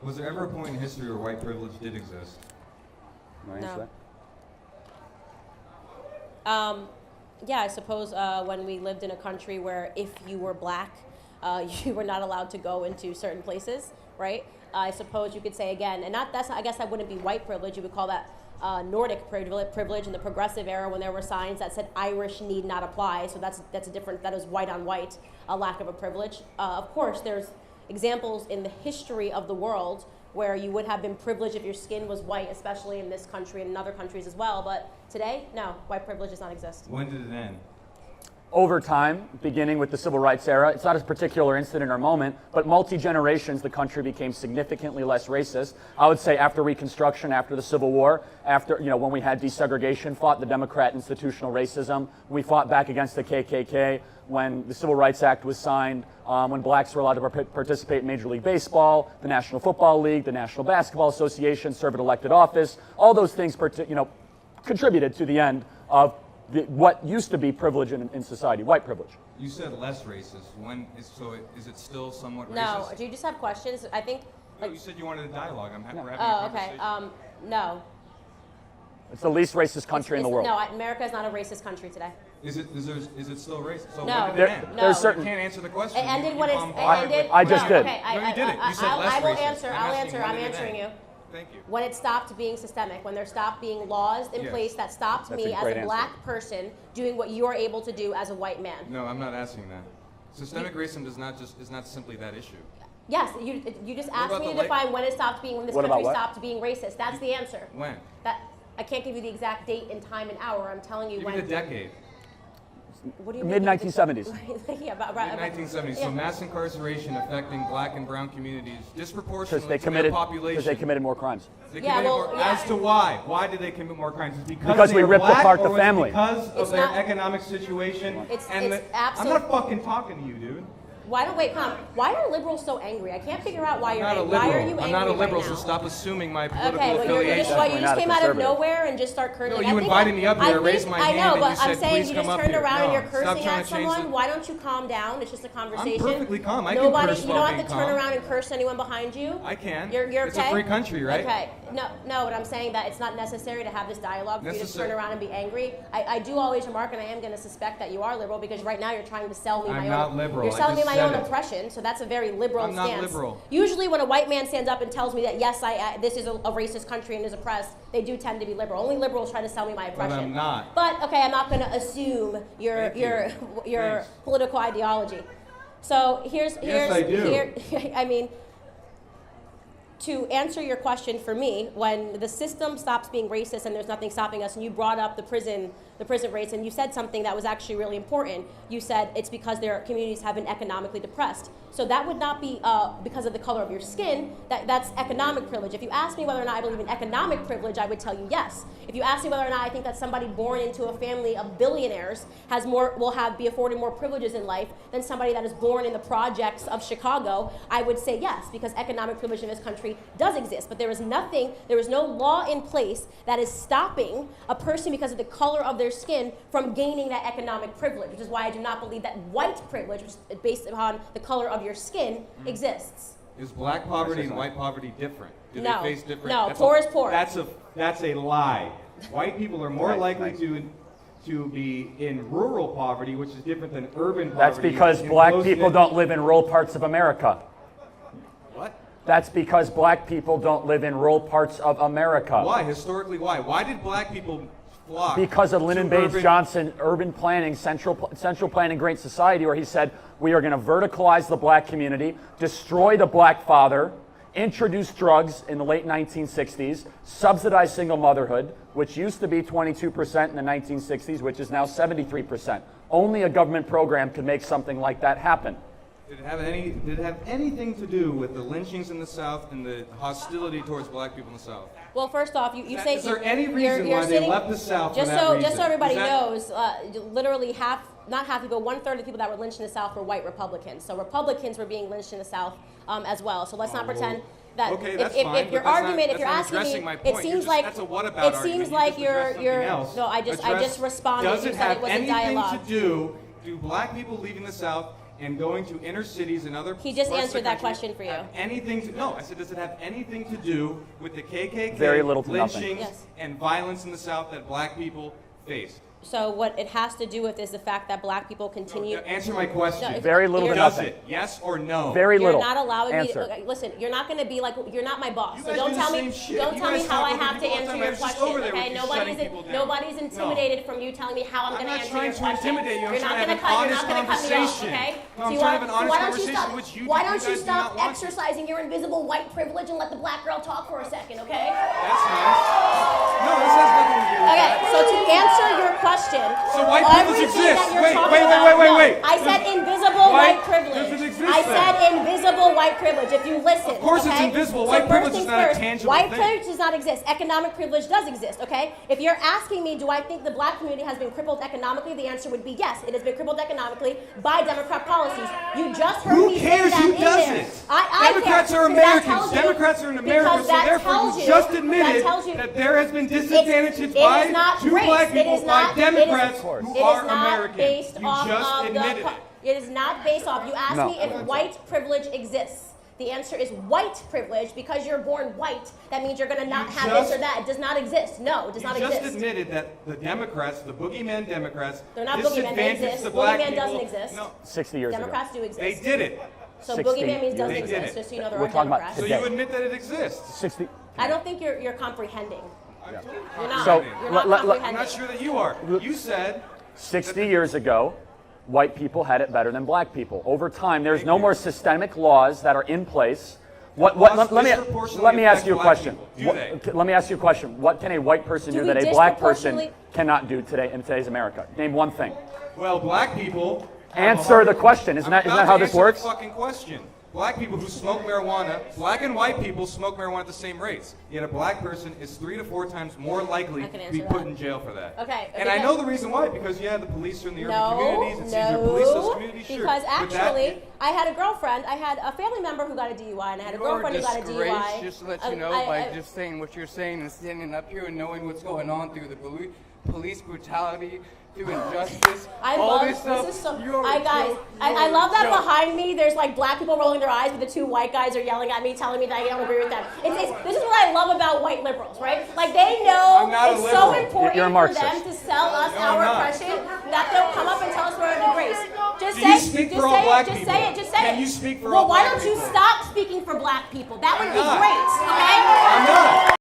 Was there ever a point in history where white privilege did exist? No. Yeah, I suppose when we lived in a country where if you were black, you were not allowed to go into certain places, right? I suppose you could say again, and I guess that wouldn't be white privilege. You would call that Nordic privilege in the progressive era when there were signs that said Irish need not apply. So that's a different, that is white on white, a lack of a privilege. Of course, there's examples in the history of the world where you would have been privileged if your skin was white, especially in this country and in other countries as well. But today, no, white privilege does not exist. When did it end? Over time, beginning with the civil rights era, it's not a particular incident or moment, but multi-generations, the country became significantly less racist. I would say after Reconstruction, after the Civil War, after, when we had desegregation, fought the Democrat institutional racism, we fought back against the KKK, when the Civil Rights Act was signed, when blacks were allowed to participate in Major League Baseball, the National Football League, the National Basketball Association, serve in elected office, all those things, contributed to the end of what used to be privilege in society, white privilege. You said less racist. Is it still somewhat racist? No. Do you just have questions? I think. No, you said you wanted a dialogue. We're having a okay. conversation. No. It's the least racist country in the world. No, America is not a racist country today. Is it still racist? So No. when did it end? No. You can't answer the question. It ended when it ended. I just did. Okay, No, you didn't. You said less I will racist. answer. I'm I'll asking answer. when I'm did it answering end? you. Thank you. When it stopped being systemic, when there stopped being laws in Yes. place that stopped That's me a as great a answer. black person doing what you are able to do as a white man. No, I'm not asking that. Systemic racism is not simply that issue. Yes, you just asked about me to the define when it stopped being, when this What about country what? stopped being racist. That's the answer. When? That I can't give you the exact date and time and hour. I'm telling you Give when. me the decade. What do you mean? Mid-1970s. Yeah, about Mid-1970s. yeah. So mass incarceration affecting black and brown communities disproportionately Because they to their committed population. more crimes. They Yeah, committed well, more, yeah. As to why? Why did they commit more crimes? Is it Because they we were ripped black, apart the or was it family. because of It's their not- economic situation? I'm absolute- not fucking talking to you, dude. Why don't wait? Come. Why are liberals so angry? I can't figure out why I'm you're not a angry. liberal. Why are you angry I'm not a liberal, right now? so stop assuming my political Okay, well, affiliation. you just Not a came out of conservative. nowhere and just start cursing. No, I you think invited me up here, I I think- raised my I hand, know, and but you said, I'm saying "Please you come just up turned here." around No, and you're stop cursing trying at to change someone. the- Why don't you calm down? It's just a conversation. perfectly calm. I can Nobody, curse you while don't have being to turn calm. around and curse anyone behind you. I can. You're okay? It's a free country, right? Okay. No, but I'm saying that it's not necessary to have this dialogue for you to Necessary. turn around and be angry. I do always remark, and I am going to suspect that you are liberal because right now you're trying to sell me I'm my own. not liberal. You're I selling me just my own said it. oppression, so that's a very liberal I'm not stance. liberal. Usually, when a white man stands up and tells me that yes, this is a racist country and is oppressed, they do tend to be liberal. Only liberals try to sell me my But oppression. I'm not. But okay, I'm not going to assume your Thank you. Thanks. political ideology. So here's I do. here. I mean, to answer your question for me, when the system stops being racist and there's nothing stopping us, and you brought up the prison rates, and you said something that was actually really important. You said it's because their communities have been economically depressed. So that would not be because of the color of your skin. That's economic privilege. If you ask me whether or not I believe in economic privilege, I would tell you yes. If you ask me whether or not I think that somebody born into a family of billionaires be afforded more privileges in life than somebody that is born in the projects of Chicago, I would say yes, because economic privilege in this country does exist. But there is no law in place that is stopping a person because of the color of their skin from gaining that economic privilege, which is why I do not believe that white privilege, which is based upon the color of your skin, exists. Is black poverty and white poverty different? Do No. they face different? No, That's poor a- is poor. That's a lie. White people are more likely to be in rural poverty, which is different than urban poverty. That's because in black close-knit- people don't live in rural parts of America. What? That's because black people don't live in rural parts of America. Why? Historically, why? Why did black people flock? Because of Lyndon to Baines urban- Johnson, urban planning, central planning, great society, where he said, we are going to verticalize the black community, destroy the black father, introduce drugs in the late 1960s, subsidize single motherhood, which used to be 22% in the 1960s, which is now 73%. Only a government program could make something like that happen. Did it have anything to do with the lynchings in the South and the hostility towards black people in the South? Well, first off, you say Is there any you're reason why they sitting- left the South for just that so reason? just so everybody Is that- knows, literally one third of the people that were lynched in the South were white Republicans. So Republicans were being lynched in the South as well. So let's not pretend that okay, if, that's if, fine, if your but that's argument, not- if you're that's not asking addressing me, my it point. You're seems just- like that's a what about it argument. seems You like just you're addressed something else. no. I just responded. Does You it said have it was a anything dialogue. to do black people leaving the South and going to inner cities and other He just parts of answered the that country question for you. have anything to, no, I said, does it have anything to do with the KKK, Very little to nothing. lynchings, Yes. and violence in the South that black people face? So what it has to do with is the fact that black people continue. Answer my question. No, Very little to You're- Does nothing. it? Yes or no? Very You're little. not allowing Answer. me to, okay, listen, you're not going to be like, you're not my boss. You So guys don't do the tell same me, shit. don't You tell me guys how talk I over have to people all the answer time. your I was just question, over there with okay? you Nobody's, shutting people down. nobody's intimidated from you telling me how I'm I'm going to not answer trying your to question. intimidate you. I'm You're not trying to going to have an cut, you're honest not going to cut me off, conversation. okay? No, I'm trying to have an honest why don't you conversation, stop, which you why guys don't you do stop not want to. exercising your invisible white privilege and let the black girl talk for a second, okay? That's nice. No, this has nothing to do with Okay, that. so to answer your question, So white privilege everything exists. that you're Wait, talking wait, about, wait, wait, no, wait. I said invisible white privilege. doesn't exist I then. said invisible white privilege. If you listen, Of course it's okay? invisible. So White first privilege is things not a first, tangible white thing. privilege does not exist. Economic privilege does exist, okay? If you're asking me, do I think the black community has been crippled economically, the answer would be yes. It has been crippled economically by Democrat policies. You just heard Who me cares say that who in does there. it? I Democrats care, are 'cause that Americans. tells you- Democrats are in America, because so that therefore tells you you- just that admitted tells you- that there has been disadvantages it by is not two race. black It people, is not- by Democrats it who is are not American. based You off just of admitted the. it. It is not based off. You asked No. me if white privilege exists. The answer is white privilege. Because you're born white, that means you're going to not have this or that. It does not exist. No, it does You not just exist. admitted that the Democrats, the boogeyman Democrats, They're not boogeymen. They disadvantaged exist. the black Boogeyman people. doesn't exist. No, 60 years Democrats do they exist. did it. So 60 boogeyman means doesn't years. They did exist. it. Just so you know, there We're are talking about Democrats. So today. you admit that it exists. 60. I don't think you're comprehending. You're not. So, You're not let- I'm comprehending. not sure that you are. You said 60 years ago, white people had it better than black people. Over time, there's no more systemic laws that are in place. What, laws let me disproportionately ask you a affect question. black people, do What- let me ask you a question. What can a white person Do do we that a black person disproportionately- cannot do today in today's America? Name one thing. well, black people have a Answer hard- the question. Isn't I'm that about how to this answer works? the fucking question. Black people who smoke marijuana, black and white people smoke marijuana at the same rates. Yet a black person is 3 to 4 times more likely I can to be answer put that. in jail for that. Okay, And I because- know the reason why, because yeah, the police are in the urban No, communities. It's easier to police those communities. Sure. because But that- actually, I had a girlfriend. I had a family member who got a DUI, and I had a You are girlfriend who got a disgraced, DUI. just to let you know, by just saying what you're saying and standing up here and knowing what's going on through the police brutality, through injustice, I all love this stuff. This is so. you're I a guys, joke. I You're love a that joke. behind me. There's like black people rolling their eyes, but the two white guys are yelling at me, telling me that I don't agree with them. This is what I love about white liberals, right? Like they know I'm not a it's so liberal. important You're a for Marxist. them to sell us No, I'm our not. oppression that they'll come up and tell us we're a disgrace. Just Do say, you speak just for all say black it, just people? say it, just say Can it. you speak for well, all why black don't you people? stop speaking for black people? That would I'm be not. great, okay? I'm not.